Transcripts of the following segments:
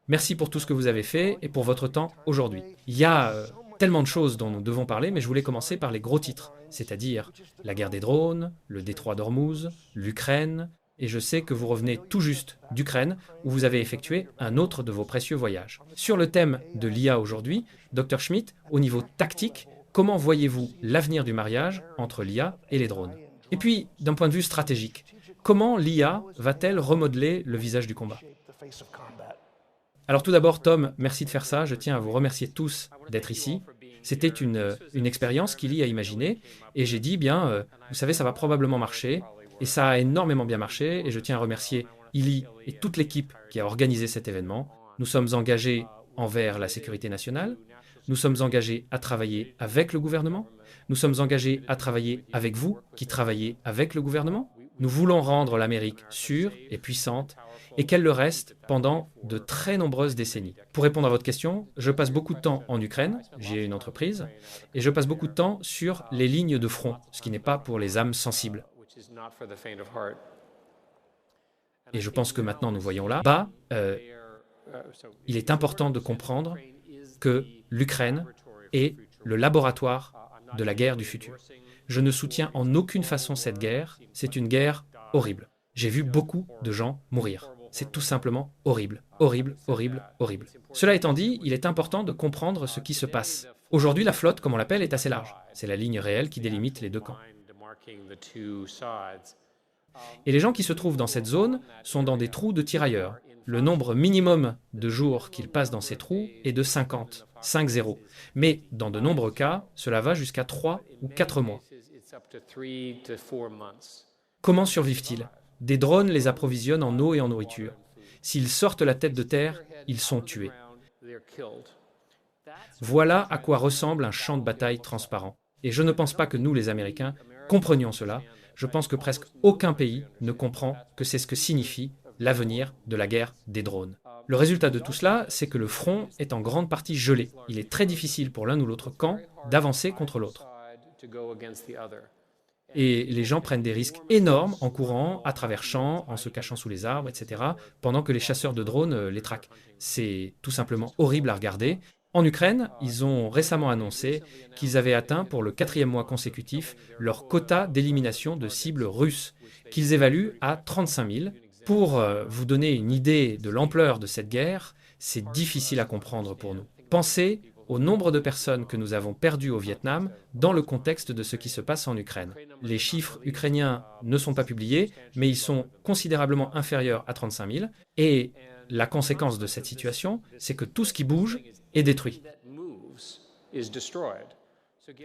Merci pour tout ce que vous avez fait et pour votre temps aujourd'hui. Il y a tellement de choses dont nous devons parler, mais je voulais commencer par les gros titres, c'est-à-dire la guerre des drones, le détroit d'Ormuz, l'Ukraine, et je sais que vous revenez tout juste d'Ukraine, où vous avez effectué un autre de vos précieux voyages. Sur le thème de l'IA aujourd'hui, Dr Schmidt, au niveau tactique, comment voyez-vous l'avenir du mariage entre l'IA et les drones? Et puis, d'un point de vue stratégique, comment l'IA va-t-elle remodeler le visage du combat? Alors tout d'abord, Tom, merci de faire ça. Je tiens à vous remercier tous d'être ici. C'était une expérience qu'Ili a imaginée et j'ai dit, bien, vous savez, ça va probablement marcher. Et ça a énormément bien marché et je tiens à remercier Ili et toute l'équipe qui a organisé cet événement. Nous sommes engagés envers la sécurité nationale. Nous sommes engagés à travailler avec le gouvernement. Nous sommes engagés à travailler avec vous qui travaillez avec le gouvernement. Nous voulons rendre l'Amérique sûre et puissante et qu'elle le reste pendant de très nombreuses décennies. Pour répondre à votre question, je passe beaucoup de temps en Ukraine, j'ai une entreprise, et je passe beaucoup de temps sur les lignes de front, ce qui n'est pas pour les âmes sensibles. Et je pense que maintenant nous voyons là, il est important de comprendre que l'Ukraine est le laboratoire de la guerre du futur. Je ne soutiens en aucune façon cette guerre, c'est une guerre horrible. J'ai vu beaucoup de gens mourir. C'est tout simplement horrible, horrible, horrible, horrible. Cela étant dit, il est important de comprendre ce qui se passe. Aujourd'hui, la flotte, comme on l'appelle, est assez large. C'est la ligne réelle qui délimite les deux camps. Et les gens qui se trouvent dans cette zone sont dans des trous de tirailleurs. Le nombre minimum de jours qu'ils passent dans ces trous est de 50, 5-0. Mais dans de nombreux cas, cela va jusqu'à 3 ou 4 mois. Comment survivent-ils? Des drones les approvisionnent en eau et en nourriture. S'ils sortent la tête de terre, ils sont tués. Voilà à quoi ressemble un champ de bataille transparent. Et je ne pense pas que nous, les Américains, comprenions cela. Je pense que presque aucun pays ne comprend que c'est ce que signifie l'avenir de la guerre des drones. Le résultat de tout cela, c'est que le front est en grande partie gelé. Il est très difficile pour l'un ou l'autre camp d'avancer contre l'autre. Et les gens prennent des risques énormes en courant à travers champs, en se cachant sous les arbres, etc., pendant que les chasseurs de drones les traquent. C'est tout simplement horrible à regarder. En Ukraine, ils ont récemment annoncé qu'ils avaient atteint pour le 4e mois consécutif leur quota d'élimination de cibles russes, qu'ils évaluent à 35 000. Pour vous donner une idée de l'ampleur de cette guerre, c'est difficile à comprendre pour nous. Pensez au nombre de personnes que nous avons perdues au Vietnam dans le contexte de ce qui se passe en Ukraine. Les chiffres ukrainiens ne sont pas publiés, mais ils sont considérablement inférieurs à 35 000. Et la conséquence de cette situation, c'est que tout ce qui bouge est détruit.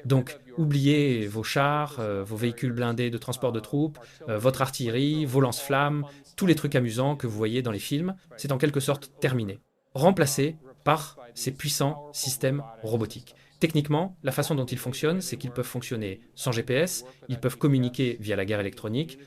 Donc, oubliez vos chars, vos véhicules blindés de transport de troupes, votre artillerie, vos lance-flammes, tous les trucs amusants que vous voyez dans les films, c'est en quelque sorte terminé. Remplacé par ces puissants systèmes robotiques. Techniquement, la façon dont ils fonctionnent, c'est qu'ils peuvent fonctionner sans GPS, ils peuvent communiquer via la guerre électronique.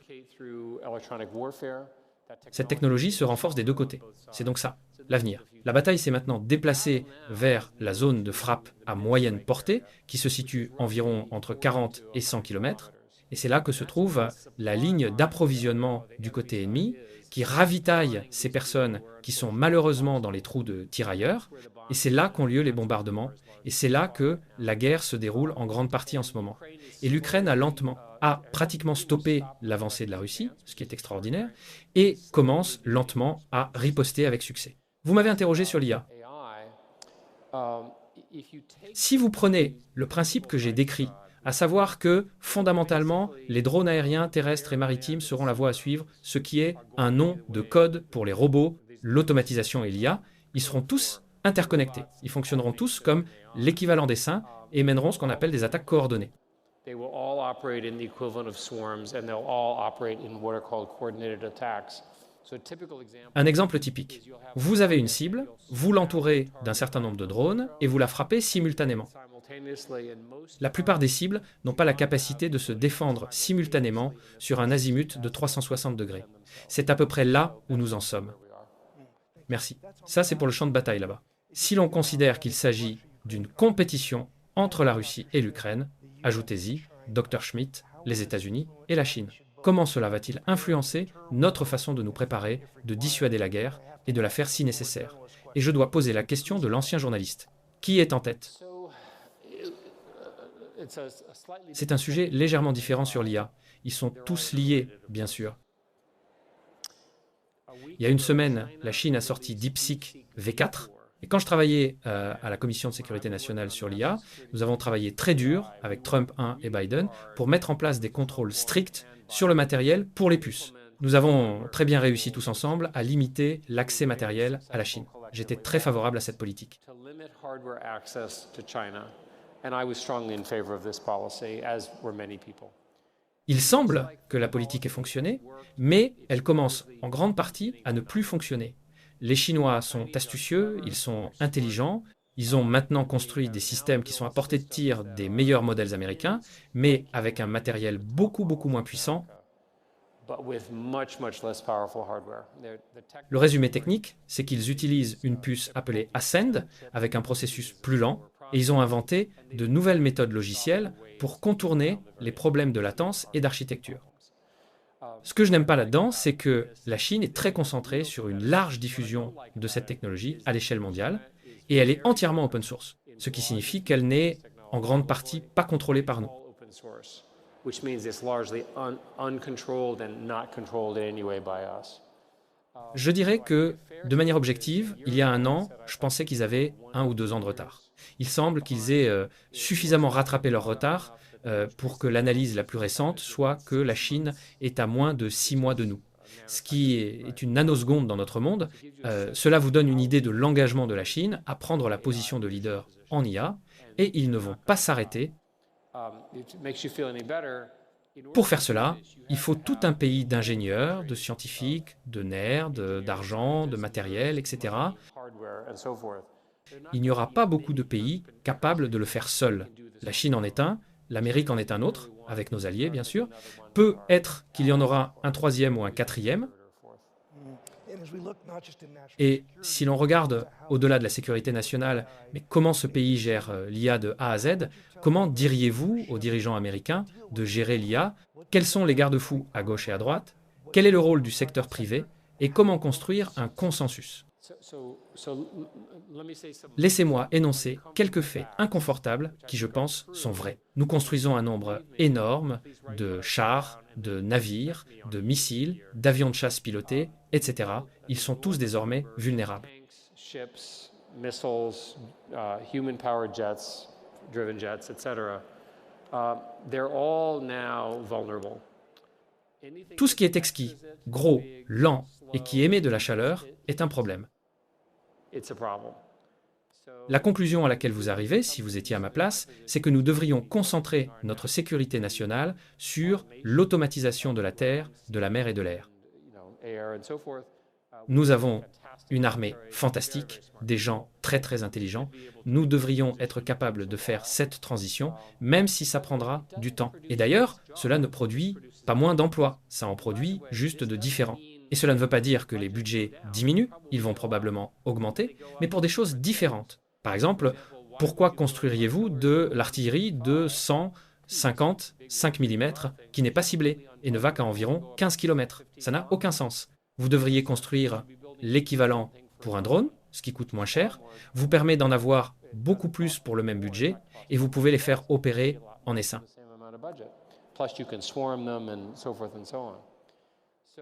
Cette technologie se renforce des deux côtés. C'est donc ça, l'avenir. La bataille s'est maintenant déplacée vers la zone de frappe à moyenne portée, qui se situe environ entre 40 et 100 km. Et c'est là que se trouve la ligne d'approvisionnement du côté ennemi, qui ravitaille ces personnes qui sont malheureusement dans les trous de tirailleurs. Et c'est là qu'ont lieu les bombardements. Et c'est là que la guerre se déroule en grande partie en ce moment. Et l'Ukraine a pratiquement stoppé l'avancée de la Russie, ce qui est extraordinaire, et commence lentement à riposter avec succès. Vous m'avez interrogé sur l'IA. Si vous prenez le principe que j'ai décrit, à savoir que, fondamentalement, les drones aériens, terrestres et maritimes seront la voie à suivre, ce qui est un nom de code pour les robots, l'automatisation et l'IA, ils seront tous interconnectés. Ils fonctionneront tous comme l'équivalent des saints et mèneront ce qu'on appelle des attaques coordonnées. Un exemple typique. Vous avez une cible, vous l'entourez d'un certain nombre de drones et vous la frappez simultanément. La plupart des cibles n'ont pas la capacité de se défendre simultanément sur un azimut de 360 degrés. C'est à peu près là où nous en sommes. Merci. Ça, c'est pour le champ de bataille là-bas. Si l'on considère qu'il s'agit d'une compétition entre la Russie et l'Ukraine, ajoutez-y Dr Schmidt, les États-Unis et la Chine. Comment cela va-t-il influencer notre façon de nous préparer, de dissuader la guerre et de la faire si nécessaire? et je dois poser la question de l'ancien journaliste. Qui est en tête? C'est un sujet légèrement différent sur l'IA. Ils sont tous liés, bien sûr. Il y a une semaine, la Chine a sorti DeepSeek V4. Et quand je travaillais à la Commission de sécurité nationale sur l'IA, nous avons travaillé très dur avec Trump 1 et Biden pour mettre en place des contrôles stricts sur le matériel pour les puces. Nous avons très bien réussi tous ensemble à limiter l'accès matériel à la Chine. J'étais très favorable à cette politique. Il semble que la politique ait fonctionné, mais elle commence en grande partie à ne plus fonctionner. Les Chinois sont astucieux, ils sont intelligents, ils ont maintenant construit des systèmes qui sont à portée de tir des meilleurs modèles américains, mais avec un matériel beaucoup moins puissant. Le résumé technique, c'est qu'ils utilisent une puce appelée Ascend avec un processus plus lent, et ils ont inventé de nouvelles méthodes logicielles pour contourner les problèmes de latence et d'architecture. Ce que je n'aime pas là-dedans, c'est que la Chine est très concentrée sur une large diffusion de cette technologie à l'échelle mondiale, et elle est entièrement open source, ce qui signifie qu'elle n'est en grande partie pas contrôlée par nous. Je dirais que, de manière objective, il y a un an, je pensais qu'ils avaient 1 ou 2 ans de retard. Il semble qu'ils aient suffisamment rattrapé leur retard pour que l'analyse la plus récente soit que la Chine est à moins de 6 mois de nous. Ce qui est une nanoseconde dans notre monde. Cela vous donne une idée de l'engagement de la Chine à prendre la position de leader en IA, et ils ne vont pas s'arrêter. Pour faire cela, il faut tout un pays d'ingénieurs, de scientifiques, de nerds, d'argent, de matériel, etc. Il n'y aura pas beaucoup de pays capables de le faire seuls. La Chine en est un, l'Amérique en est un autre, avec nos alliés bien sûr. Peut être qu'il y en aura un troisième ou un quatrième. Et si l'on regarde au-delà de la sécurité nationale, mais comment ce pays gère l'IA de A à Z, comment diriez-vous aux dirigeants américains de gérer l'IA? Quels sont les garde-fous à gauche et à droite? Quel est le rôle du secteur privé? Et comment construire un consensus? Laissez-moi énoncer quelques faits inconfortables qui, je pense, sont vrais. Nous construisons un nombre énorme de chars, de navires, de missiles, d'avions de chasse pilotés, etc. Ils sont tous désormais vulnérables. Tout ce qui est exquis, gros, lent et qui émet de la chaleur est un problème. La conclusion à laquelle vous arrivez, si vous étiez à ma place, c'est que nous devrions concentrer notre sécurité nationale sur l'automatisation de la terre, de la mer et de l'air. Nous avons une armée fantastique, des gens très intelligents. Nous devrions être capables de faire cette transition, même si ça prendra du temps. Et d'ailleurs, cela ne produit pas moins d'emplois, ça en produit juste de différents. Et cela ne veut pas dire que les budgets diminuent, ils vont probablement augmenter, mais pour des choses différentes. Par exemple, pourquoi construiriez-vous de l'artillerie de 155 mm qui n'est pas ciblée et ne va qu'à environ 15 km? Ça n'a aucun sens. Vous devriez construire l'équivalent pour un drone, ce qui coûte moins cher, vous permet d'en avoir beaucoup plus pour le même budget, et vous pouvez les faire opérer en essaim.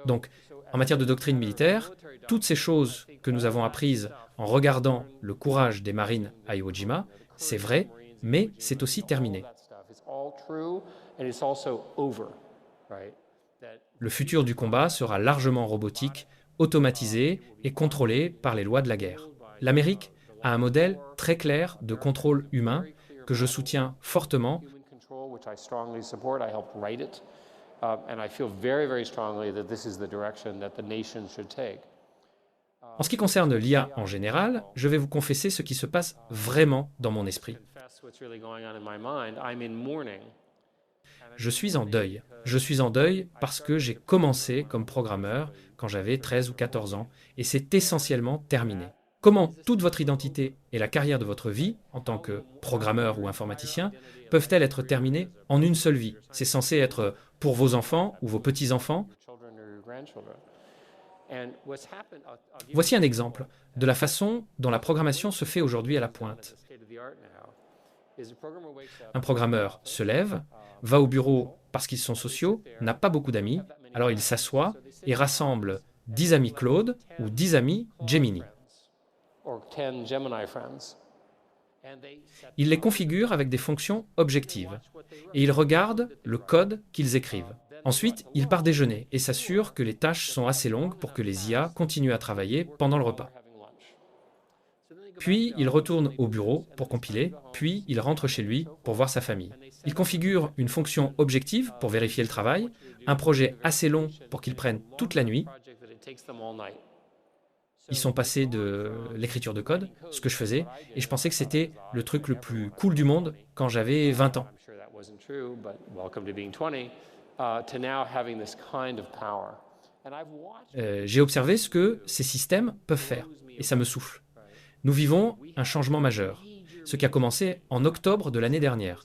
Donc, en matière de doctrine militaire, toutes ces choses que nous avons apprises en regardant le courage des marines à Iwo Jima, c'est vrai, mais c'est aussi terminé. Le futur du combat sera largement robotique, automatisé et contrôlé par les lois de la guerre. L'Amérique a un modèle très clair de contrôle humain que je soutiens fortement. En ce qui concerne l'IA en général, je vais vous confesser ce qui se passe vraiment dans mon esprit. Je suis en deuil. Je suis en deuil parce que j'ai commencé comme programmeur quand j'avais 13 ou 14 ans, et c'est essentiellement terminé. Comment toute votre identité et la carrière de votre vie, en tant que programmeur ou informaticien, peuvent-elles être terminées en une seule vie? C'est censé être pour vos enfants ou vos petits-enfants. Voici un exemple de la façon dont la programmation se fait aujourd'hui à la pointe. Un programmeur se lève, va au bureau parce qu'ils sont sociaux, n'a pas beaucoup d'amis, alors il s'assoit et rassemble 10 amis Claude ou 10 amis Gemini. Il les configure avec des fonctions objectives et il regarde le code qu'ils écrivent. Ensuite, il part déjeuner et s'assure que les tâches sont assez longues pour que les IA continuent à travailler pendant le repas. Puis, il retourne au bureau pour compiler, puis il rentre chez lui pour voir sa famille. Il configure une fonction objective pour vérifier le travail, un projet assez long pour qu'il prenne toute la nuit. Ils sont passés de l'écriture de code, ce que je faisais, et je pensais que c'était le truc le plus cool du monde quand j'avais 20 ans. J'ai observé ce que ces systèmes peuvent faire, et ça me souffle. Nous vivons un changement majeur, ce qui a commencé en octobre de l'année dernière.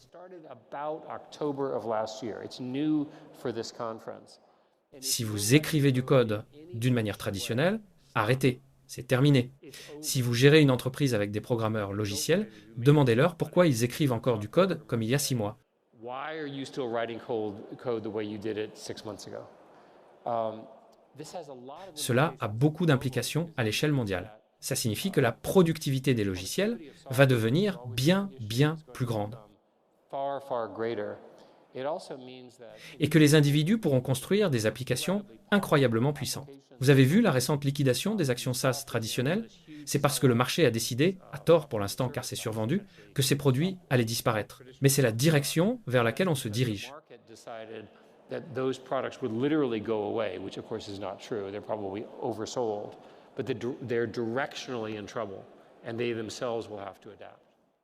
Si vous écrivez du code d'une manière traditionnelle, arrêtez, c'est terminé. Si vous gérez une entreprise avec des programmeurs logiciels, demandez-leur pourquoi ils écrivent encore du code comme il y a 6 mois. Cela a beaucoup d'implications à l'échelle mondiale. Ça signifie que la productivité des logiciels va devenir bien plus grande. Et que les individus pourront construire des applications incroyablement puissantes. Vous avez vu la récente liquidation des actions SaaS traditionnelles? C'est parce que le marché a décidé, à tort pour l'instant car c'est survendu, que ces produits allaient disparaître. Mais c'est la direction vers laquelle on se dirige.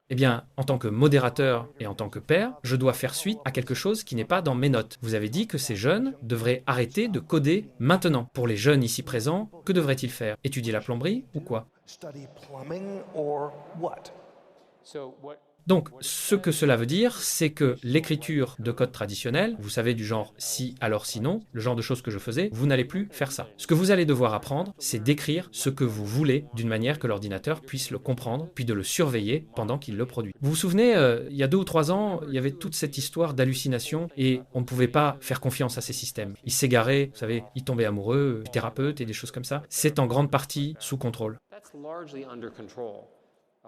Eh bien, en tant que modérateur et en tant que père, je dois faire suite à quelque chose qui n'est pas dans mes notes. Vous avez dit que ces jeunes devraient arrêter de coder maintenant. Pour les jeunes ici présents, que devraient-ils faire? Étudier la plomberie ou quoi? Donc, ce que cela veut dire, c'est que l'écriture de code traditionnel, vous savez, du genre si, alors sinon, le genre de choses que je faisais, vous n'allez plus faire ça. Ce que vous allez devoir apprendre, c'est d'écrire ce que vous voulez d'une manière que l'ordinateur puisse le comprendre, puis de le surveiller pendant qu'il le produit. Vous vous souvenez, il y a 2 ou 3 ans, il y avait toute cette histoire d'hallucination et on ne pouvait pas faire confiance à ces systèmes. Ils s'égaraient, vous savez, ils tombaient amoureux, du thérapeute et des choses comme ça. C'est en grande partie sous contrôle.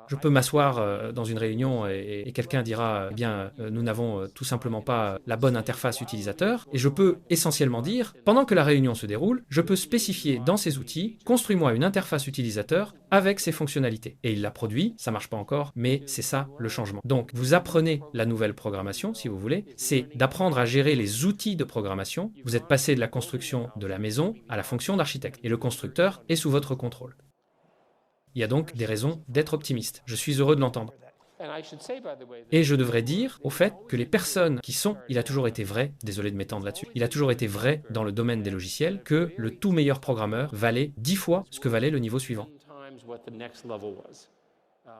Je peux m'asseoir dans une réunion et quelqu'un dira, eh bien, nous n'avons tout simplement pas la bonne interface utilisateur. Et je peux essentiellement dire, pendant que la réunion se déroule, je peux spécifier dans ces outils, construis-moi une interface utilisateur avec ces fonctionnalités. Et il la produit, ça marche pas encore, mais c'est ça le changement. Donc, vous apprenez la nouvelle programmation, si vous voulez, c'est d'apprendre à gérer les outils de programmation. Vous êtes passé de la construction de la maison à la fonction d'architecte. Et le constructeur est sous votre contrôle. Il y a donc des raisons d'être optimiste. Je suis heureux de l'entendre. Et je devrais dire, au fait, que les personnes qui sont, il a toujours été vrai, désolé de m'étendre là-dessus, il a toujours été vrai dans le domaine des logiciels que le tout meilleur programmeur valait 10 fois ce que valait le niveau suivant.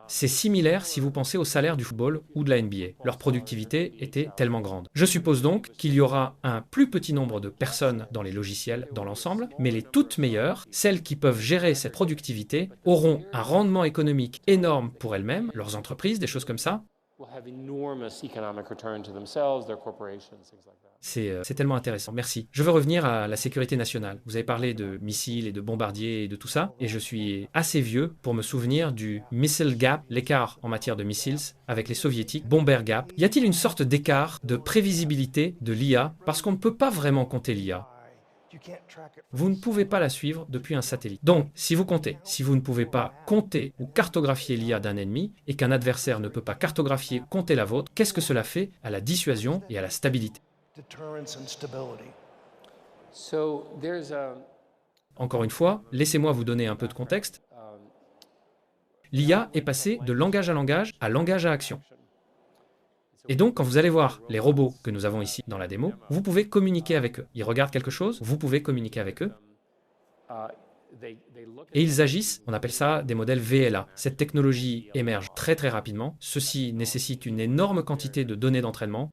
C'est similaire si vous pensez au salaire du football ou de la NBA. Leur productivité était tellement grande. Je suppose donc qu'il y aura un plus petit nombre de personnes dans les logiciels dans l'ensemble, mais les toutes meilleures, celles qui peuvent gérer cette productivité, auront un rendement économique énorme pour elles-mêmes, leurs entreprises, des choses comme ça. C'est tellement intéressant. Merci. Je veux revenir à la sécurité nationale. Vous avez parlé de missiles et de bombardiers et de tout ça, et je suis assez vieux pour me souvenir du Missile Gap, l'écart en matière de missiles avec les soviétiques, Bomber Gap. Y a-t-il une sorte d'écart de prévisibilité de l'IA parce qu'on ne peut pas vraiment compter l'IA? Vous ne pouvez pas la suivre depuis un satellite. Donc, si vous comptez, si vous ne pouvez pas compter ou cartographier l'IA d'un ennemi et qu'un adversaire ne peut pas cartographier, compter la vôtre, qu'est-ce que cela fait à la dissuasion et à la stabilité? Encore une fois, laissez-moi vous donner un peu de contexte. L'IA est passée de langage à langage à action. Et donc, quand vous allez voir les robots que nous avons ici dans la démo, vous pouvez communiquer avec eux. Ils regardent quelque chose, vous pouvez communiquer avec eux. Et ils agissent, on appelle ça des modèles VLA. Cette technologie émerge très rapidement. Ceci nécessite une énorme quantité de données d'entraînement.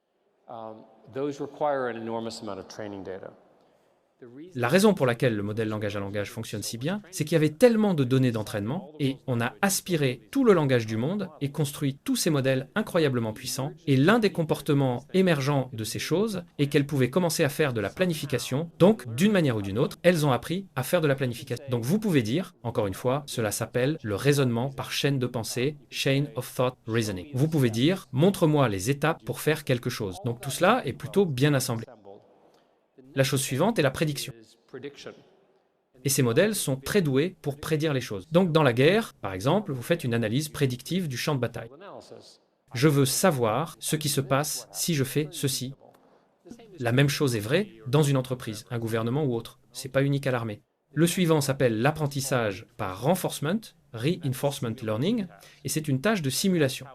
La raison pour laquelle le modèle langage à langage fonctionne si bien, c'est qu'il y avait tellement de données d'entraînement et on a aspiré tout le langage du monde et construit tous ces modèles incroyablement puissants. Et l'un des comportements émergents de ces choses est qu'elles pouvaient commencer à faire de la planification. Donc, d'une manière ou d'une autre, elles ont appris à faire de la planification. Donc, vous pouvez dire, encore une fois, cela s'appelle le raisonnement par chaîne de pensée, chain of thought reasoning. Vous pouvez dire, montre-moi les étapes pour faire quelque chose. Donc, tout cela est plutôt bien assemblé. La chose suivante est la prédiction. Et ces modèles sont très doués pour prédire les choses. Donc dans la guerre, par exemple, vous faites une analyse prédictive du champ de bataille. Je veux savoir ce qui se passe si je fais ceci. La même chose est vraie dans une entreprise, un gouvernement ou autre. Ce n'est pas unique à l'armée. Le suivant s'appelle l'apprentissage par renforcement, reinforcement learning, et c'est une tâche de simulation.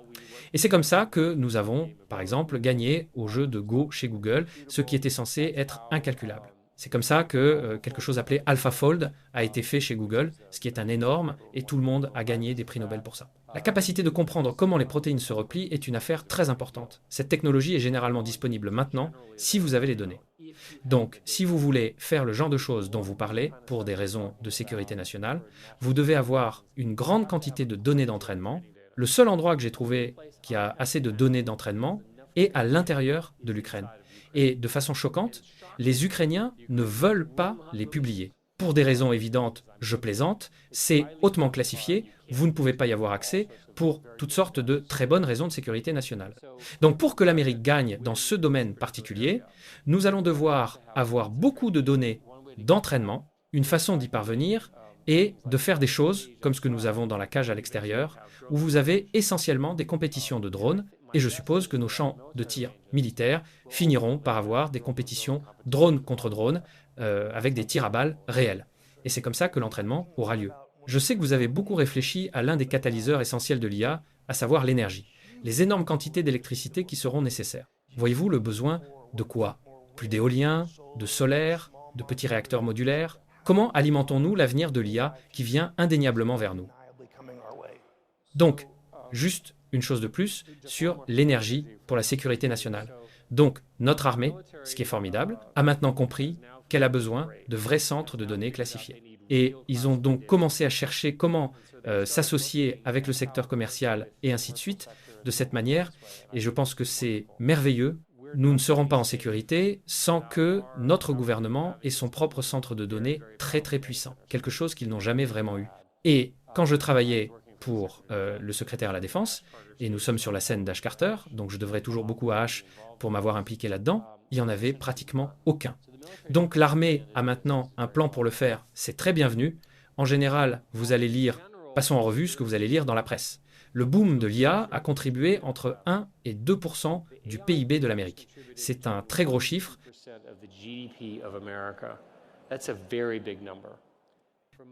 Et c'est comme ça que nous avons, par exemple, gagné au jeu de Go chez Google, ce qui était censé être incalculable. C'est comme ça que quelque chose appelé AlphaFold a été fait chez Google, ce qui est un énorme, et tout le monde a gagné des prix Nobel pour ça. La capacité de comprendre comment les protéines se replient est une affaire très importante. Cette technologie est généralement disponible maintenant si vous avez les données. Donc, si vous voulez faire le genre de choses dont vous parlez, pour des raisons de sécurité nationale, vous devez avoir une grande quantité de données d'entraînement. Le seul endroit que j'ai trouvé qui a assez de données d'entraînement est à l'intérieur de l'Ukraine. Et de façon choquante, les Ukrainiens ne veulent pas les publier. Pour des raisons évidentes, je plaisante, c'est hautement classifié, vous ne pouvez pas y avoir accès pour toutes sortes de très bonnes raisons de sécurité nationale. Donc pour que l'Amérique gagne dans ce domaine particulier, nous allons devoir avoir beaucoup de données d'entraînement. Une façon d'y parvenir est de faire des choses comme ce que nous avons dans la cage à l'extérieur, où vous avez essentiellement des compétitions de drones, et je suppose que nos champs de tir militaires finiront par avoir des compétitions drone contre drone, avec des tirs à balles réels. Et c'est comme ça que l'entraînement aura lieu. Je sais que vous avez beaucoup réfléchi à l'un des catalyseurs essentiels de l'IA, à savoir l'énergie. Les énormes quantités d'électricité qui seront nécessaires. Voyez-vous le besoin de quoi? Plus d'éolien, de solaire, de petits réacteurs modulaires? Comment alimentons-nous l'avenir de l'IA qui vient indéniablement vers nous? Donc, juste une chose de plus sur l'énergie pour la sécurité nationale. Donc, notre armée, ce qui est formidable, a maintenant compris qu'elle a besoin de vrais centres de données classifiés. Et ils ont donc commencé à chercher comment s'associer avec le secteur commercial et ainsi de suite, de cette manière. Et je pense que c'est merveilleux. Nous ne serons pas en sécurité sans que notre gouvernement ait son propre centre de données très très puissant, quelque chose qu'ils n'ont jamais vraiment eu. Et quand je travaillais pour le secrétaire à la Défense, et nous sommes sur la scène d'Ash Carter, donc je devrais toujours beaucoup à Ash pour m'avoir impliqué là-dedans, il n'y en avait pratiquement aucun. Donc l'armée a maintenant un plan pour le faire, c'est très bienvenu. En général, vous allez lire, passons en revue ce que vous allez lire dans la presse. Le boom de l'IA a contribué entre 1 et 2% du PIB de l'Amérique. C'est un très gros chiffre.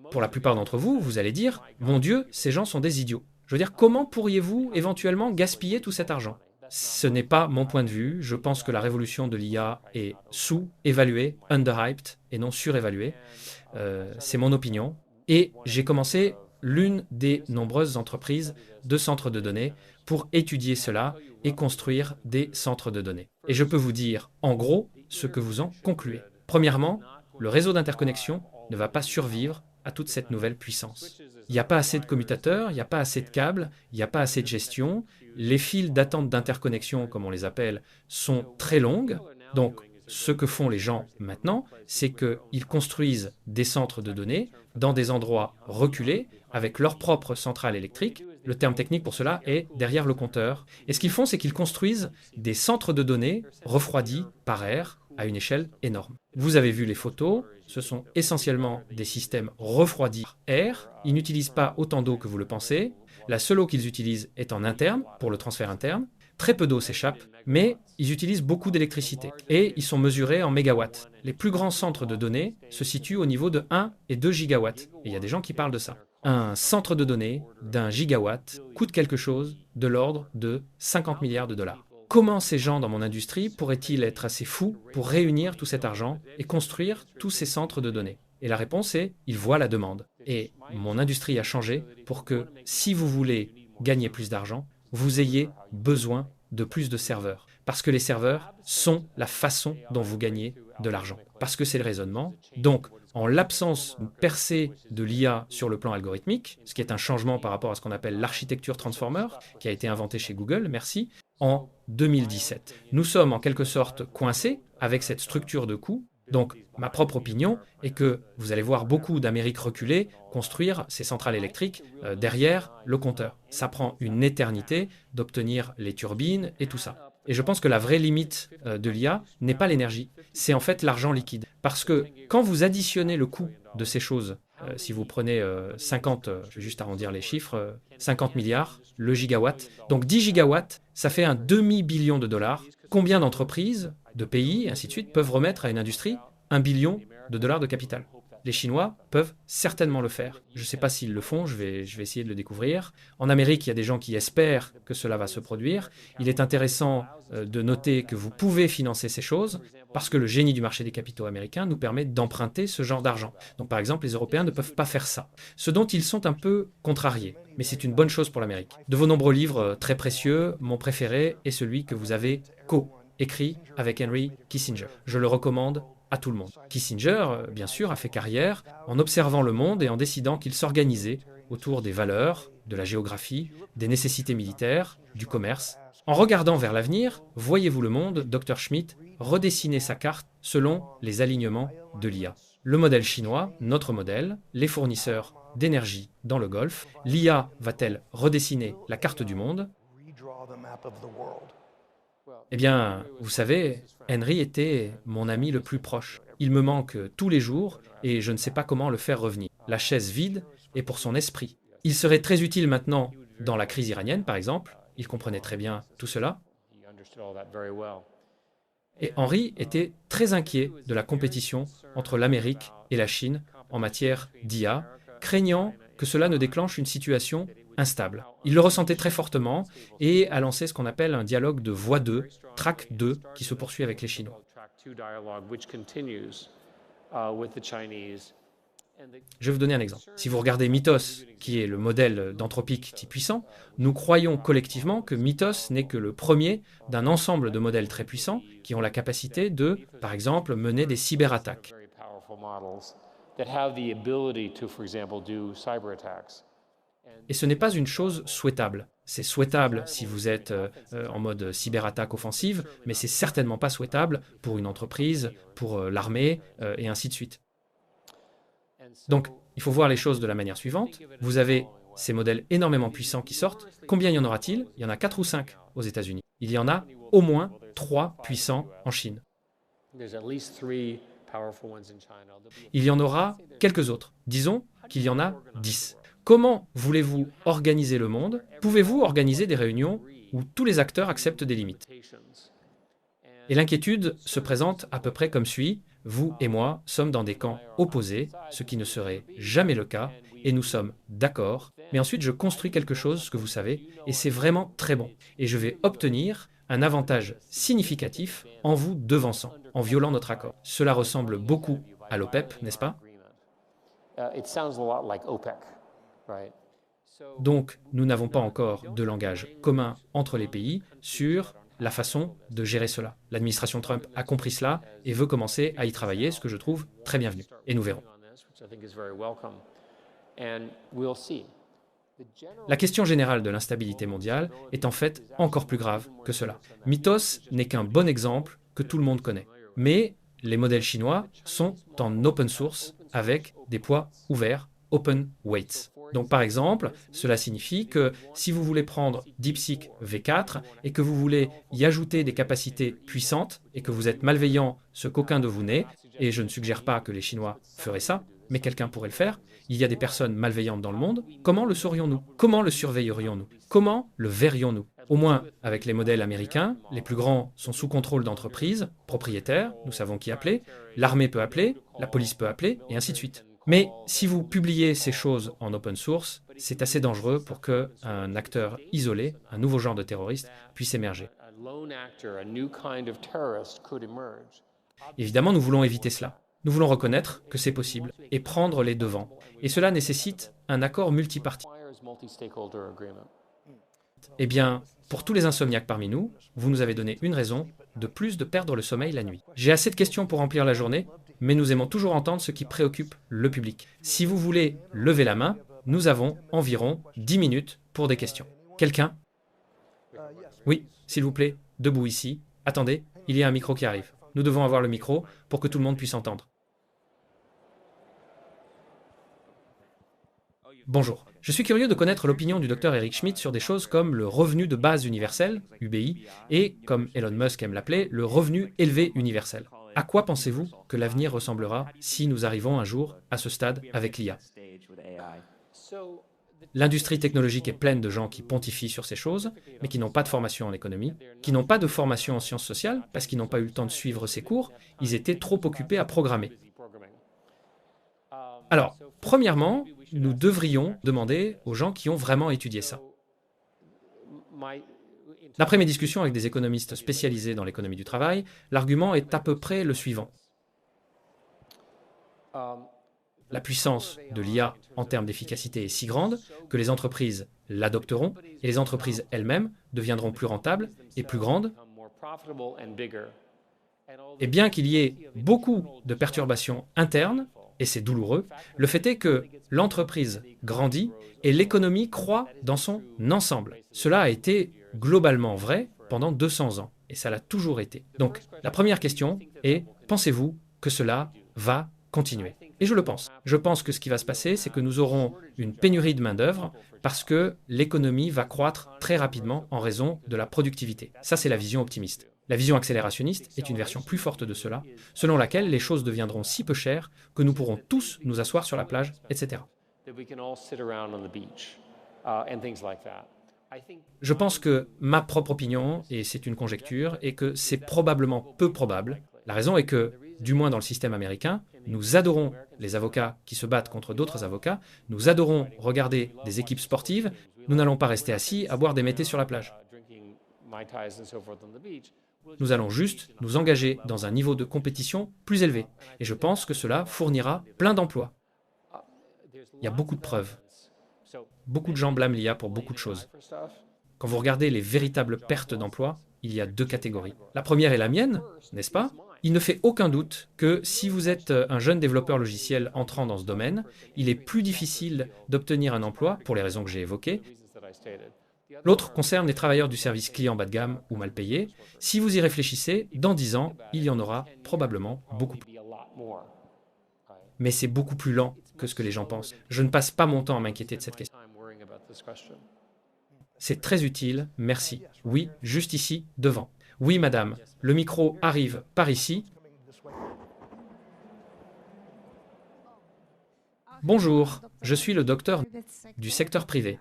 Pour la plupart d'entre vous, vous allez dire « Mon Dieu, ces gens sont des idiots ». Je veux dire, comment pourriez-vous éventuellement gaspiller tout cet argent? Ce n'est pas mon point de vue. Je pense que la révolution de l'IA est sous-évaluée, underhyped, et non surévaluée. C'est mon opinion. Et j'ai commencé l'une des nombreuses entreprises de centres de données pour étudier cela et construire des centres de données. Et je peux vous dire, en gros, ce que vous en concluez. Premièrement, le réseau d'interconnexion ne va pas survivre à toute cette nouvelle puissance. Il n'y a pas assez de commutateurs, il n'y a pas assez de câbles, il n'y a pas assez de gestion. Les files d'attente d'interconnexion, comme on les appelle, sont très longues. Donc, ce que font les gens maintenant, c'est qu'ils construisent des centres de données dans des endroits reculés, avec leur propre centrale électrique. Le terme technique pour cela est derrière le compteur. Et ce qu'ils font, c'est qu'ils construisent des centres de données refroidis par air à une échelle énorme. Vous avez vu les photos, ce sont essentiellement des systèmes refroidis par air. Ils n'utilisent pas autant d'eau que vous le pensez. La seule eau qu'ils utilisent est en interne, pour le transfert interne. Très peu d'eau s'échappe, mais ils utilisent beaucoup d'électricité. Et ils sont mesurés en mégawatts. Les plus grands centres de données se situent au niveau de 1 et 2 gigawatts. Et il y a des gens qui parlent de ça. Un centre de données d'un gigawatt coûte quelque chose de l'ordre de 50 milliards de dollars. Comment ces gens dans mon industrie pourraient-ils être assez fous pour réunir tout cet argent et construire tous ces centres de données? Et la réponse est, ils voient la demande. Et mon industrie a changé pour que, si vous voulez gagner plus d'argent, vous ayez besoin de plus de serveurs. Parce que les serveurs sont la façon dont vous gagnez de l'argent. Parce que c'est le raisonnement. Donc, en l'absence d'une percée de l'IA sur le plan algorithmique, ce qui est un changement par rapport à ce qu'on appelle l'architecture transformer, qui a été inventée chez Google, merci, en 2017. Nous sommes en quelque sorte coincés avec cette structure de coûts. Donc, ma propre opinion est que vous allez voir beaucoup d'Amérique reculée construire ces centrales électriques derrière le compteur. Ça prend une éternité d'obtenir les turbines et tout ça. Et je pense que la vraie limite de l'IA n'est pas l'énergie, c'est en fait l'argent liquide. Parce que quand vous additionnez le coût de ces choses, si vous prenez 50, je vais juste arrondir les chiffres, 50 milliards, le gigawatt, donc 10 gigawatts, ça fait un demi-billion de dollars. Combien d'entreprises, de pays, et ainsi de suite, peuvent remettre à une industrie 1 billion de dollars de capital? Les Chinois peuvent certainement le faire. Je ne sais pas s'ils le font, je vais essayer de le découvrir. En Amérique, il y a des gens qui espèrent que cela va se produire. Il est intéressant de noter que vous pouvez financer ces choses parce que le génie du marché des capitaux américain nous permet d'emprunter ce genre d'argent. Donc par exemple, les Européens ne peuvent pas faire ça. Ce dont ils sont un peu contrariés, mais c'est une bonne chose pour l'Amérique. De vos nombreux livres très précieux, mon préféré est celui que vous avez écrit avec Henry Kissinger. Je le recommande à tout le monde. Kissinger, bien sûr, a fait carrière en observant le monde et en décidant qu'il s'organisait autour des valeurs, de la géographie, des nécessités militaires, du commerce. En regardant vers l'avenir, voyez-vous le monde, Dr Schmidt redessiner sa carte selon les alignements de l'IA. Le modèle chinois, notre modèle, les fournisseurs d'énergie dans le Golfe, l'IA va-t-elle redessiner la carte du monde? Eh bien, vous savez, Henry était mon ami le plus proche. Il me manque tous les jours et je ne sais pas comment le faire revenir. La chaise vide est pour son esprit. Il serait très utile maintenant dans la crise iranienne, par exemple. Il comprenait très bien tout cela. Et Henry était très inquiet de la compétition entre l'Amérique et la Chine en matière d'IA, craignant que cela ne déclenche une situation instable. Il le ressentait très fortement et a lancé ce qu'on appelle un dialogue de voie 2, track 2, qui se poursuit avec les Chinois. Je vais vous donner un exemple. Si vous regardez Mythos, qui est le modèle d'anthropique type puissant, nous croyons collectivement que Mythos n'est que le premier d'un ensemble de modèles très puissants qui ont la capacité de, par exemple, mener des cyberattaques. Et ce n'est pas une chose souhaitable. C'est souhaitable si vous êtes en mode cyberattaque offensive, mais c'est certainement pas souhaitable pour une entreprise, pour l'armée, et ainsi de suite. Donc, il faut voir les choses de la manière suivante. Vous avez ces modèles énormément puissants qui sortent. Combien y en aura-t-il? Il y en a 4 ou 5 aux États-Unis. Il y en a au moins 3 puissants en Chine. Il y en aura quelques autres. Disons qu'il y en a 10. Comment voulez-vous organiser le monde? Pouvez-vous organiser des réunions où tous les acteurs acceptent des limites? Et l'inquiétude se présente à peu près comme suit. Vous et moi sommes dans des camps opposés, ce qui ne serait jamais le cas, et nous sommes d'accord. Mais ensuite, je construis quelque chose, ce que vous savez, et c'est vraiment très bon. Et je vais obtenir un avantage significatif en vous devançant, en violant notre accord. Cela ressemble beaucoup à l'OPEP, n'est-ce pas? Donc, nous n'avons pas encore de langage commun entre les pays sur la façon de gérer cela. L'administration Trump a compris cela et veut commencer à y travailler, ce que je trouve très bienvenu. Et nous verrons. La question générale de l'instabilité mondiale est en fait encore plus grave que cela. Mythos n'est qu'un bon exemple que tout le monde connaît. Mais les modèles chinois sont en open source avec des poids ouverts, open weights. Donc par exemple, cela signifie que si vous voulez prendre DeepSeek V4 et que vous voulez y ajouter des capacités puissantes et que vous êtes malveillant, ce qu'aucun de vous n'est, et je ne suggère pas que les Chinois feraient ça, mais quelqu'un pourrait le faire, il y a des personnes malveillantes dans le monde, comment le saurions-nous? Comment le surveillerions-nous? Comment le verrions-nous? Au moins, avec les modèles américains, les plus grands sont sous contrôle d'entreprises, propriétaires, nous savons qui appeler, l'armée peut appeler, la police peut appeler, et ainsi de suite. Mais si vous publiez ces choses en open source, c'est assez dangereux pour qu'un acteur isolé, un nouveau genre de terroriste, puisse émerger. Évidemment, nous voulons éviter cela. Nous voulons reconnaître que c'est possible et prendre les devants. Et cela nécessite un accord multipartite. suite. Eh bien, pour tous les insomniaques parmi nous, vous nous avez donné une raison de plus de perdre le sommeil la nuit. J'ai assez de questions pour remplir la journée, mais nous aimons toujours entendre ce qui préoccupe le public. Si vous voulez lever la main, nous avons environ 10 minutes pour des questions. Quelqu'un? Oui, s'il vous plaît, debout ici. Attendez, il y a un micro qui arrive. Nous devons avoir le micro pour que tout le monde puisse entendre. Bonjour. Je suis curieux de connaître l'opinion du docteur Eric Schmidt sur des choses comme le revenu de base universel, UBI, et, comme Elon Musk aime l'appeler, le revenu élevé universel. À quoi pensez-vous que l'avenir ressemblera si nous arrivons un jour à ce stade avec l'IA? L'industrie technologique est pleine de gens qui pontifient sur ces choses, mais qui n'ont pas de formation en économie, qui n'ont pas de formation en sciences sociales, parce qu'ils n'ont pas eu le temps de suivre ces cours, ils étaient trop occupés à programmer. Alors, premièrement, nous devrions demander aux gens qui ont vraiment étudié ça. D'après mes discussions avec des économistes spécialisés dans l'économie du travail, l'argument est à peu près le suivant. La puissance de l'IA en termes d'efficacité est si grande que les entreprises l'adopteront et les entreprises elles-mêmes deviendront plus rentables et plus grandes. Et bien qu'il y ait beaucoup de perturbations internes, et c'est douloureux, le fait est que l'entreprise grandit et l'économie croît dans son ensemble. Cela a été globalement vrai pendant 200 ans, et ça l'a toujours été. Donc, la première question est, pensez-vous que cela va continuer? Et je le pense. Je pense que ce qui va se passer, c'est que nous aurons une pénurie de main-d'œuvre parce que l'économie va croître très rapidement en raison de la productivité. Ça, c'est la vision optimiste. La vision accélérationniste est une version plus forte de cela, selon laquelle les choses deviendront si peu chères que nous pourrons tous nous asseoir sur la plage, etc. Je pense que ma propre opinion, et c'est une conjecture, est que c'est probablement peu probable. La raison est que, du moins dans le système américain, nous adorons les avocats qui se battent contre d'autres avocats, nous adorons regarder des équipes sportives, nous n'allons pas rester assis à boire des métés sur la plage. Nous allons juste nous engager dans un niveau de compétition plus élevé. Et je pense que cela fournira plein d'emplois. Il y a beaucoup de preuves. Beaucoup de gens blâment l'IA pour beaucoup de choses. Quand vous regardez les véritables pertes d'emplois, il y a deux catégories. La première est la mienne, n'est-ce pas? Il ne fait aucun doute que si vous êtes un jeune développeur logiciel entrant dans ce domaine, il est plus difficile d'obtenir un emploi, pour les raisons que j'ai évoquées. L'autre concerne les travailleurs du service client bas de gamme ou mal payés. Si vous y réfléchissez, dans 10 ans, il y en aura probablement beaucoup plus. Mais c'est beaucoup plus lent que ce que les gens pensent. Je ne passe pas mon temps à m'inquiéter de cette question. C'est très utile, merci. Oui, juste ici, devant. Oui, madame, le micro arrive par ici. Bonjour, je suis le docteur du secteur privé.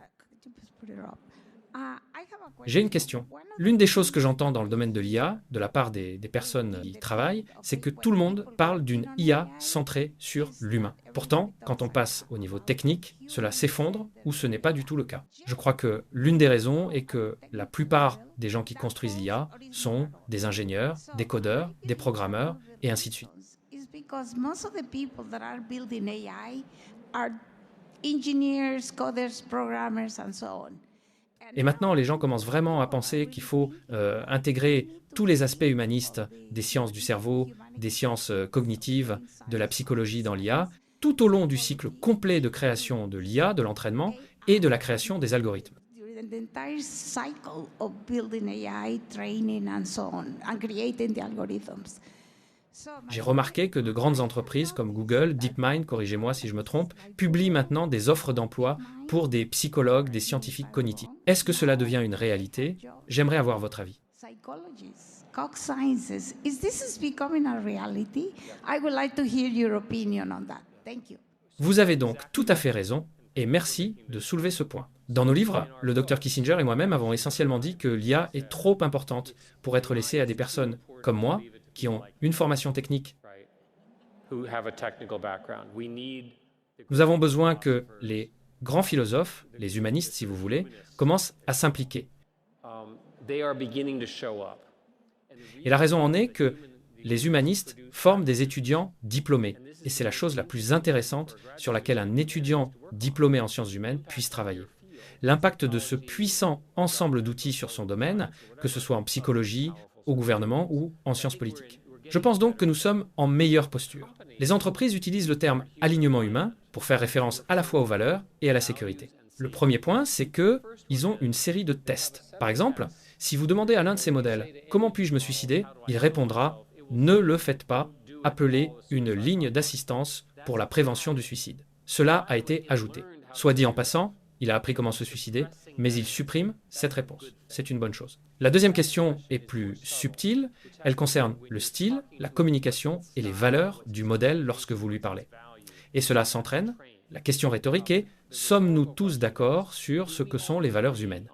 J'ai une question. L'une des choses que j'entends dans le domaine de l'IA, de la part des personnes qui y travaillent, c'est que tout le monde parle d'une IA centrée sur l'humain. Pourtant, quand on passe au niveau technique, cela s'effondre ou ce n'est pas du tout le cas. Je crois que l'une des raisons est que la plupart des gens qui construisent l'IA sont des ingénieurs, des codeurs, des programmeurs et ainsi de suite. Et maintenant, les gens commencent vraiment à penser qu'il faut intégrer tous les aspects humanistes des sciences du cerveau, des sciences cognitives, de la psychologie dans l'IA, tout au long du cycle complet de création de l'IA, de l'entraînement et de la création des algorithmes. J'ai remarqué que de grandes entreprises comme Google, DeepMind, corrigez-moi si je me trompe, publient maintenant des offres d'emploi pour des psychologues, des scientifiques cognitifs. Est-ce que cela devient une réalité? J'aimerais avoir votre avis. Vous avez donc tout à fait raison et merci de soulever ce point. Dans nos livres, le Dr Kissinger et moi-même avons essentiellement dit que l'IA est trop importante pour être laissée à des personnes comme moi, qui ont une formation technique. Nous avons besoin que les grands philosophes, les humanistes si vous voulez, commencent à s'impliquer. Et la raison en est que les humanistes forment des étudiants diplômés. Et c'est la chose la plus intéressante sur laquelle un étudiant diplômé en sciences humaines puisse travailler. l'impact de ce puissant ensemble d'outils sur son domaine, que ce soit en psychologie, au gouvernement ou en sciences politiques. Je pense donc que nous sommes en meilleure posture. Les entreprises utilisent le terme alignement humain pour faire référence à la fois aux valeurs et à la sécurité. Le premier point, c'est qu'ils ont une série de tests. Par exemple, si vous demandez à l'un de ces modèles « Comment puis-je me suicider ?», il répondra « Ne le faites pas, appelez une ligne d'assistance pour la prévention du suicide ». Cela a été ajouté. Soit dit en passant, il a appris comment se suicider, mais il supprime cette réponse. C'est une bonne chose. La deuxième question est plus subtile. Elle concerne le style, la communication et les valeurs du modèle lorsque vous lui parlez. Et cela s'entraîne. La question rhétorique est « Sommes-nous tous d'accord sur ce que sont les valeurs humaines ?»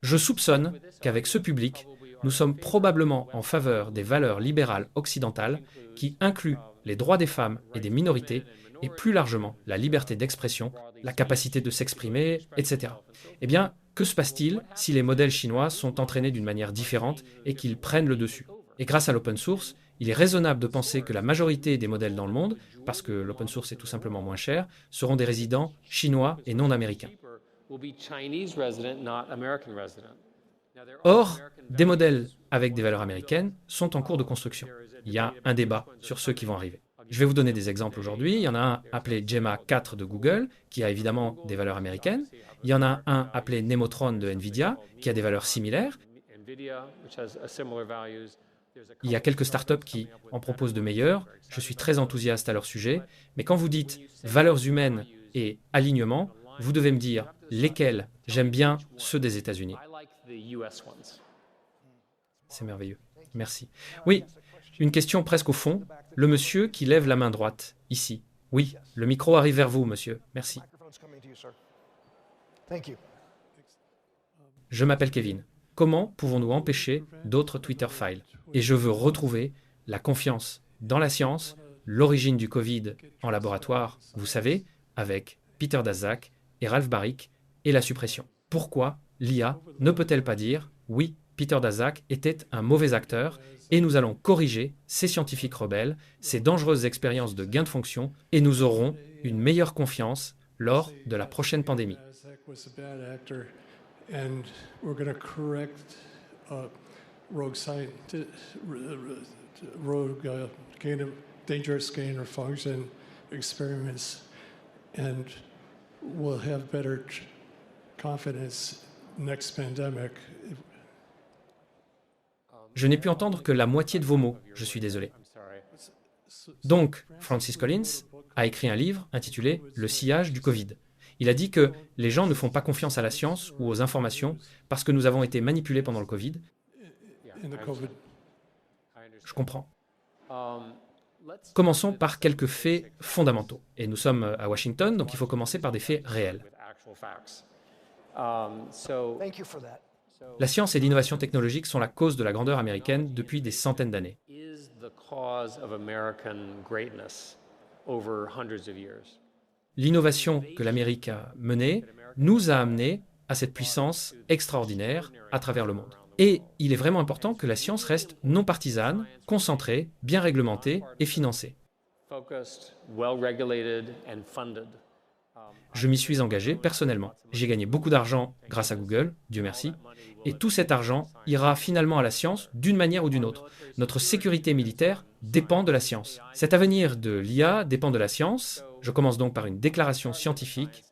Je soupçonne qu'avec ce public, nous sommes probablement en faveur des valeurs libérales occidentales qui incluent les droits des femmes et des minorités et plus largement la liberté d'expression, la capacité de s'exprimer, etc. Eh bien, que se passe-t-il si les modèles chinois sont entraînés d'une manière différente et qu'ils prennent le dessus? Et grâce à l'open source, il est raisonnable de penser que la majorité des modèles dans le monde, parce que l'open source est tout simplement moins cher, seront des résidents chinois et non américains. Or, des modèles avec des valeurs américaines sont en cours de construction. Il y a un débat sur ceux qui vont arriver. Je vais vous donner des exemples aujourd'hui. Il y en a un appelé Gemma 4 de Google, qui a évidemment des valeurs américaines. Il y en a un appelé Nemotron de NVIDIA, qui a des valeurs similaires. Il y a quelques startups qui en proposent de meilleures. Je suis très enthousiaste à leur sujet. Mais quand vous dites valeurs humaines et alignement, vous devez me dire lesquels. J'aime bien ceux des États-Unis. C'est merveilleux. Merci. Oui, une question presque au fond. Le monsieur qui lève la main droite, ici. Oui, le micro arrive vers vous, monsieur. Merci. Je m'appelle Kevin. Comment pouvons-nous empêcher d'autres Twitter files? Et je veux retrouver la confiance dans la science, l'origine du Covid en laboratoire, vous savez, avec Peter Daszak et Ralph Baric, et la suppression. Pourquoi l'IA ne peut-elle pas dire « Oui, Peter Daszak était un mauvais acteur et nous allons corriger ces scientifiques rebelles, ces dangereuses expériences de gain de fonction et nous aurons une meilleure confiance lors de la prochaine pandémie. » Je n'ai pu entendre que la moitié de vos mots, je suis désolé. Donc, Francis Collins a écrit un livre intitulé « Le sillage du Covid ». Il a dit que les gens ne font pas confiance à la science ou aux informations parce que nous avons été manipulés pendant le Covid. Je comprends. Commençons par quelques faits fondamentaux. Et nous sommes à Washington, donc il faut commencer par des faits réels. La science et l'innovation technologique sont la cause de la grandeur américaine depuis des centaines d'années. L'innovation que l'Amérique a menée nous a amenés à cette puissance extraordinaire à travers le monde. Et il est vraiment important que la science reste non partisane, concentrée, bien réglementée et financée. Je m'y suis engagé personnellement. J'ai gagné beaucoup d'argent grâce à Google, Dieu merci, et tout cet argent ira finalement à la science d'une manière ou d'une autre. Notre sécurité militaire dépend de la science. Cet avenir de l'IA dépend de la science. Je commence donc par une déclaration scientifique.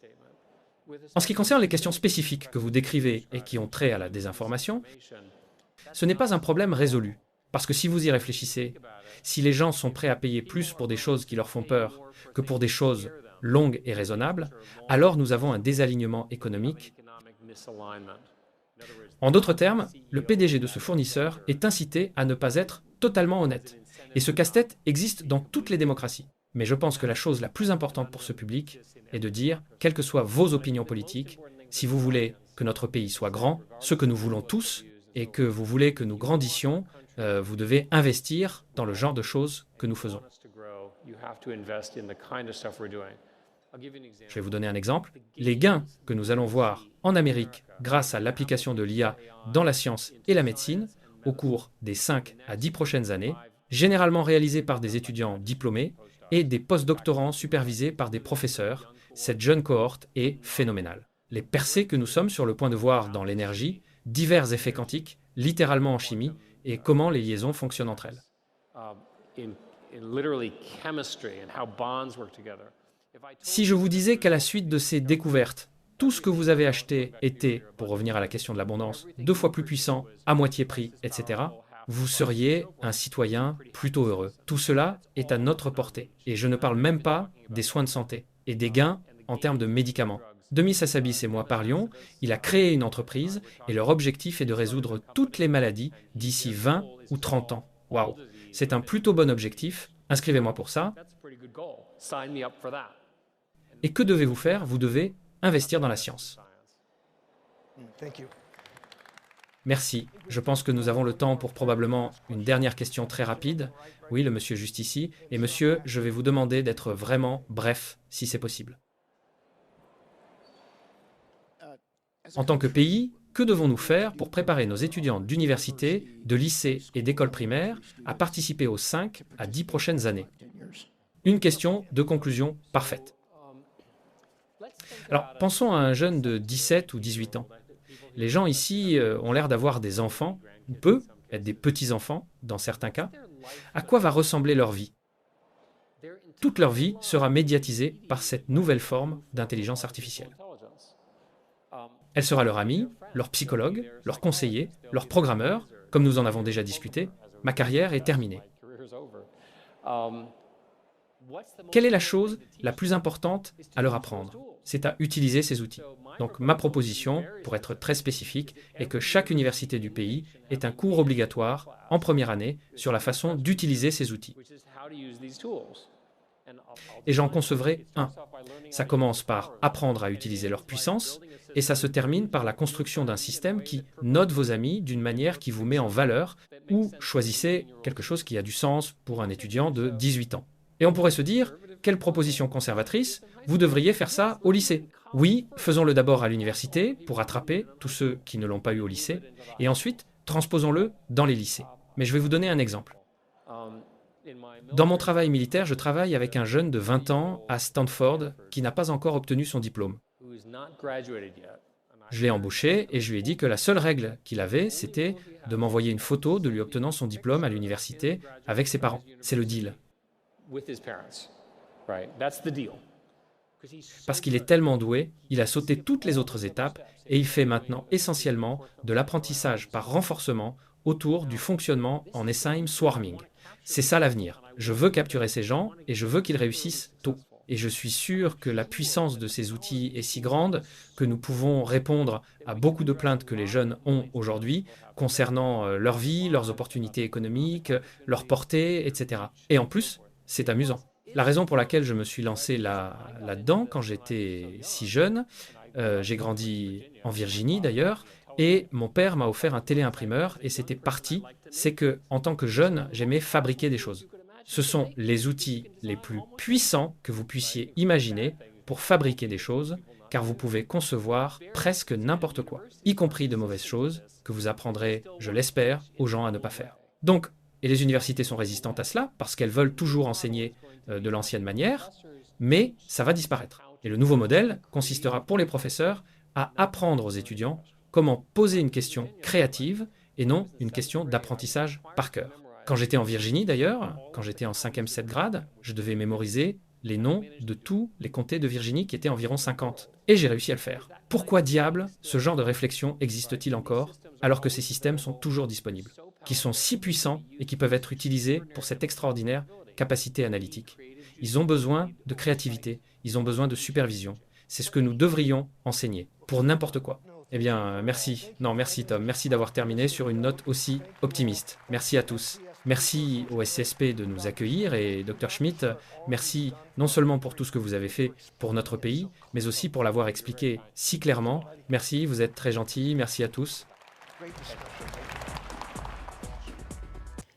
En ce qui concerne les questions spécifiques que vous décrivez et qui ont trait à la désinformation, ce n'est pas un problème résolu. Parce que si vous y réfléchissez, si les gens sont prêts à payer plus pour des choses qui leur font peur que pour des choses longues et raisonnables, alors nous avons un désalignement économique. En d'autres termes, le PDG de ce fournisseur est incité à ne pas être totalement honnête. Et ce casse-tête existe dans toutes les démocraties. Mais je pense que la chose la plus importante pour ce public est de dire, quelles que soient vos opinions politiques, si vous voulez que notre pays soit grand, ce que nous voulons tous, et que vous voulez que nous grandissions, vous devez investir dans le genre de choses que nous faisons. Je vais vous donner un exemple. Les gains que nous allons voir en Amérique grâce à l'application de l'IA dans la science et la médecine au cours des 5 à 10 prochaines années, généralement réalisés par des étudiants diplômés et des postdoctorants supervisés par des professeurs, cette jeune cohorte est phénoménale. Les percées que nous sommes sur le point de voir dans l'énergie, divers effets quantiques, littéralement en chimie, et comment les liaisons fonctionnent entre elles. Si je vous disais qu'à la suite de ces découvertes, tout ce que vous avez acheté était, pour revenir à la question de l'abondance, 2 fois plus puissant, à moitié prix, etc., vous seriez un citoyen plutôt heureux. Tout cela est à notre portée. Et je ne parle même pas des soins de santé et des gains en termes de médicaments. Demis Hassabis et moi parlions, il a créé une entreprise et leur objectif est de résoudre toutes les maladies d'ici 20 ou 30 ans. Waouh! C'est un plutôt bon objectif. Inscrivez-moi pour ça. Et que devez-vous faire? Vous devez investir dans la science. Merci. Je pense que nous avons le temps pour probablement une dernière question très rapide. Oui, le monsieur juste ici. Et monsieur, je vais vous demander d'être vraiment bref, si c'est possible. En tant que pays, que devons-nous faire pour préparer nos étudiants d'université, de lycée et d'école primaire à participer aux 5 à 10 prochaines années? Une question de conclusion parfaite. Alors, pensons à un jeune de 17 ou 18 ans. Les gens ici ont l'air d'avoir des enfants, ou peuvent être des petits-enfants, dans certains cas. À quoi va ressembler leur vie? Toute leur vie sera médiatisée par cette nouvelle forme d'intelligence artificielle. Elle sera leur ami, leur psychologue, leur conseiller, leur programmeur, comme nous en avons déjà discuté. Ma carrière est terminée. Quelle est la chose la plus importante à leur apprendre? C'est à utiliser ces outils. Donc ma proposition, pour être très spécifique, est que chaque université du pays ait un cours obligatoire en première année sur la façon d'utiliser ces outils. Et j'en concevrai un. Ça commence par apprendre à utiliser leur puissance, et ça se termine par la construction d'un système qui note vos amis d'une manière qui vous met en valeur, ou choisissez quelque chose qui a du sens pour un étudiant de 18 ans. Et on pourrait se dire, quelle proposition conservatrice, vous devriez faire ça au lycée. Oui, faisons-le d'abord à l'université pour attraper tous ceux qui ne l'ont pas eu au lycée, et ensuite transposons-le dans les lycées. Mais je vais vous donner un exemple. Dans mon travail militaire, je travaille avec un jeune de 20 ans à Stanford qui n'a pas encore obtenu son diplôme. Je l'ai embauché et je lui ai dit que la seule règle qu'il avait, c'était de m'envoyer une photo de lui obtenant son diplôme à l'université avec ses parents. C'est le deal. Parce qu'il est tellement doué, il a sauté toutes les autres étapes et il fait maintenant essentiellement de l'apprentissage par renforcement autour du fonctionnement en SIM swarming. C'est ça l'avenir. Je veux capturer ces gens et je veux qu'ils réussissent tôt. Et je suis sûr que la puissance de ces outils est si grande que nous pouvons répondre à beaucoup de plaintes que les jeunes ont aujourd'hui concernant leur vie, leurs opportunités économiques, leur portée, etc. Et en plus, c'est amusant. La raison pour laquelle je me suis lancé là-dedans quand j'étais si jeune, j'ai grandi en Virginie d'ailleurs, et mon père m'a offert un téléimprimeur et c'était parti, c'est que en tant que jeune, j'aimais fabriquer des choses. Ce sont les outils les plus puissants que vous puissiez imaginer pour fabriquer des choses, car vous pouvez concevoir presque n'importe quoi, y compris de mauvaises choses que vous apprendrez, je l'espère, aux gens à ne pas faire. Donc, et les universités sont résistantes à cela, parce qu'elles veulent toujours enseigner de l'ancienne manière, mais ça va disparaître. Et le nouveau modèle consistera pour les professeurs à apprendre aux étudiants comment poser une question créative et non une question d'apprentissage par cœur. Quand j'étais en Virginie d'ailleurs, quand j'étais en 5e 7 grade, je devais mémoriser les noms de tous les comtés de Virginie qui étaient environ 50. Et j'ai réussi à le faire. Pourquoi diable ce genre de réflexion existe-t-il encore alors que ces systèmes sont toujours disponibles, qui sont si puissants et qui peuvent être utilisés pour cette extraordinaire capacité analytique? Ils ont besoin de créativité, ils ont besoin de supervision. C'est ce que nous devrions enseigner, pour n'importe quoi. Eh bien, merci. Non, merci Tom. Merci d'avoir terminé sur une note aussi optimiste. Merci à tous. Merci au SCSP de nous accueillir et Dr Schmidt, merci non seulement pour tout ce que vous avez fait pour notre pays, mais aussi pour l'avoir expliqué si clairement. Merci, vous êtes très gentils. Merci à tous.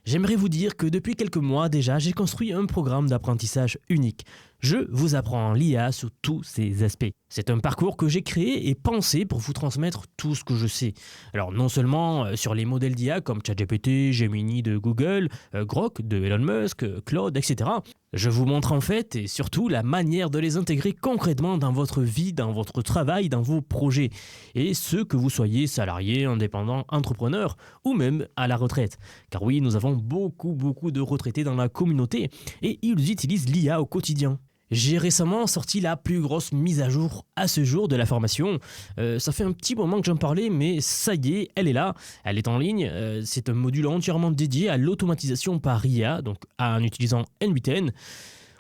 J'aimerais vous dire que depuis quelques mois déjà, j'ai construit un programme d'apprentissage unique. Je vous apprends l'IA sous tous ses aspects. C'est un parcours que j'ai créé et pensé pour vous transmettre tout ce que je sais. Alors non seulement sur les modèles d'IA comme ChatGPT, Gemini de Google, Grok de Elon Musk, Claude, etc. Je vous montre en fait et surtout la manière de les intégrer concrètement dans votre vie, dans votre travail, dans vos projets. Et ce que vous soyez salarié, indépendant, entrepreneur ou même à la retraite. Car oui, nous avons beaucoup de retraités dans la communauté et ils utilisent l'IA au quotidien. J'ai récemment sorti la plus grosse mise à jour à ce jour de la formation. Ça fait un petit moment que j'en parlais, mais ça y est, elle est là, elle est en ligne. C'est un module entièrement dédié à l'automatisation par IA, donc en utilisant N8N.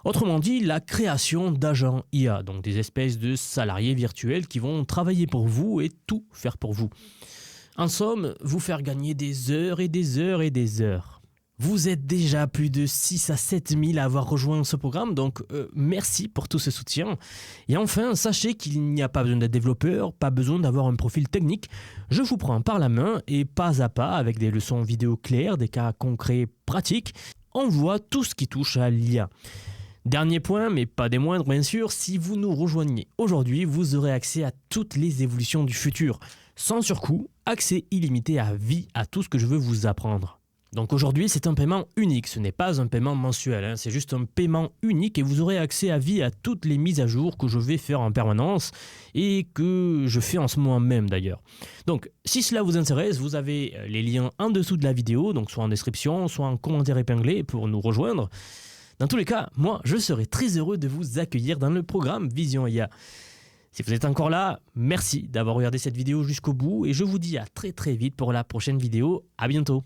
Autrement dit, la création d'agents IA, donc des espèces de salariés virtuels qui vont travailler pour vous et tout faire pour vous. En somme, vous faire gagner des heures et des heures et des heures. Vous êtes déjà plus de 6 à 7 000 à avoir rejoint ce programme, donc merci pour tout ce soutien. Et enfin, sachez qu'il n'y a pas besoin d'être développeur, pas besoin d'avoir un profil technique. Je vous prends par la main et pas à pas, avec des leçons vidéo claires, des cas concrets pratiques, on voit tout ce qui touche à l'IA. Dernier point, mais pas des moindres bien sûr, si vous nous rejoignez aujourd'hui, vous aurez accès à toutes les évolutions du futur. Sans surcoût, accès illimité à vie à tout ce que je veux vous apprendre. Donc aujourd'hui, c'est un paiement unique, ce n'est pas un paiement mensuel, c'est juste un paiement unique et vous aurez accès à vie à toutes les mises à jour que je vais faire en permanence et que je fais en ce moment même d'ailleurs. Donc si cela vous intéresse, vous avez les liens en dessous de la vidéo, donc soit en description, soit en commentaire épinglé pour nous rejoindre. Dans tous les cas, moi, je serai très heureux de vous accueillir dans le programme Vision IA. Si vous êtes encore là, merci d'avoir regardé cette vidéo jusqu'au bout et je vous dis à très vite pour la prochaine vidéo. À bientôt.